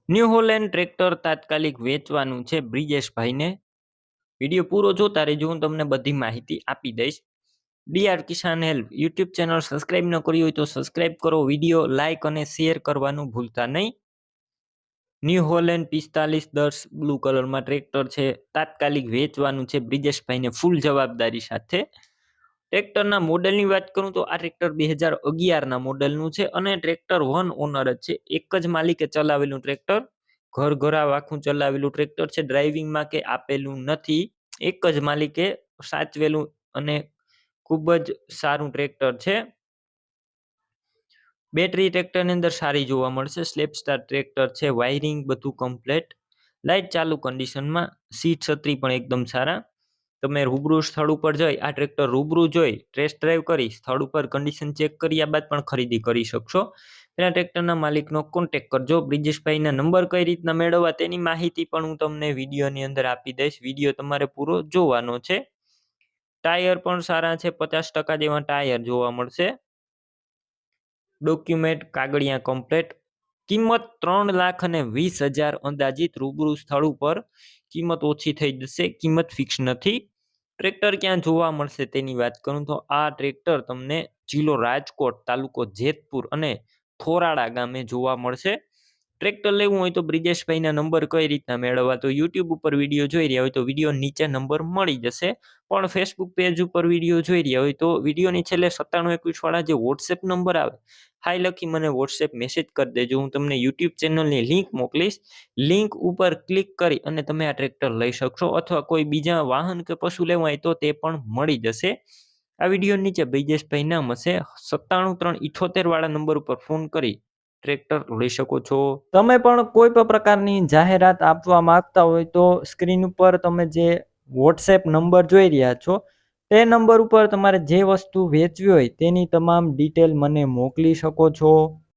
New Holland tractor તાત્કાલિક વેચવાનું છે બ્રિજેશભાઈને. વિડીયો પૂરો જોતા રહેજો, હું તમને બધી માહિતી આપી દઈશ. ડીઆર કિસાન હેલ્પ યુટ્યુબ ચેનલ સબસ્ક્રાઇબ ન કરી હોય તો સબસ્ક્રાઇબ કરો, વિડીયો લાઇક અને શેર કરવાનું ભૂલતા નહીં. ન્યૂ હોલેન્ડ 4510 બ્લુ કલરમાં ટ્રેક્ટર છે, તાત્કાલિક વેચવાનું છે બ્રિજેશભાઈને ફૂલ જવાબદારી સાથે. ટ્રેક્ટરના મોડેલની વાત કરું તો આ ટ્રેક્ટર 2011ના મોડેલનું છે અને ટ્રેક્ટર વન ઓનર જ છે. એક જ માલિકે ચલાવેલું ટ્રેક્ટર, ઘર ઘરાવ આખું ચલાવેલું ટ્રેક્ટર છે. ડ્રાઇવિંગમાં કે આપેલું નથી, એક જ માલિકે સાચવેલું અને ખૂબ જ સારું ટ્રેક્ટર છે. બેટરી ટ્રેક્ટરની અંદર સારી જોવા મળશે. સ્લેપ સ્ટાર ટ્રેક્ટર છે, વાયરિંગ બધું કમ્પ્લેટ, લાઇટ ચાલુ કન્ડિશનમાં, સીટ છત્રી પણ એકદમ સારા. તમે રૂબરૂ સ્થળ ઉપર જઈ આ ટ્રેક્ટર રૂબરૂ જોઈ ટેસ્ટ ડ્રાઈવ કરી સ્થળ ઉપર કન્ડિશન ચેક કર્યા બાદ પણ ખરીદી કરી શકશો. તેના ટ્રેક્ટરના માલિકનો કોન્ટેક્ટ કરજો. બ્રિજેશભાઈના નંબર કઈ રીતના મેળવવા તેની માહિતી પણ હું તમને વિડીયોની અંદર આપી દઈશ. વિડીયો તમારે પૂરો જોવાનો છે. ટાયર પણ સારા છે, 50% જેવા ટાયર જોવા મળશે. ડોક્યુમેન્ટ કાગળિયા કમ્પ્લેટ. કિંમત 3,20,000 અંદાજિત. રૂબરૂ સ્થળ ઉપર કિંમત ઓછી થઈ જશે, કિંમત ફિક્સ નથી. ટ્રેક્ટર ક્યાં જોવા મળશે તેની વાત કરું તો આ ટ્રેક્ટર તમને જિલ્લો રાજકોટ, તાલુકો જેતપુર અને થોરાળા ગામે જોવા મળશે. ટ્રેક્ટર લેવું હોય તો બ્રિજેશભાઈના નંબર કઈ રીતના મેળવવા, તો યુટ્યુબ ઉપર વિડીયો જોઈ રહ્યા હોય તો વિડીયો નીચે નંબર મળી જશે. પણ ફેસબુક પેજ ઉપર વિડીયો જોઈ રહ્યા હોય તો વિડીયોની છેલ્લે 9721 વાળા જે વોટ્સએપ નંબર આવે, હાઈ લખી મને વોટ્સએપ મેસેજ કરી દેજો. હું તમને યુટ્યુબ ચેનલની લિંક મોકલીશ. લિંક ઉપર ક્લિક કરી અને તમે આ ટ્રેક્ટર લઈ શકશો, અથવા કોઈ બીજા વાહન કે પશુ લેવા હોય તો તે પણ મળી જશે. આ વિડીયો નીચે બ્રિજેશભાઈ નામ હશે. 9738 વાળા નંબર ઉપર ફોન કરી ટ્રેક્ટર લઈ શકો છો. તમે પણ કોઈ પણ પ્રકારની જાહેરાત આપવા માંગતા હોય તો સ્ક્રીન ઉપર તમે જે વોટ્સએપ નંબર જોઈ રહ્યા છો તે નંબર ઉપર તમારે જે વસ્તુ વેચવી હોય તેની તમામ ડિટેલ મને મોકલી શકો છો.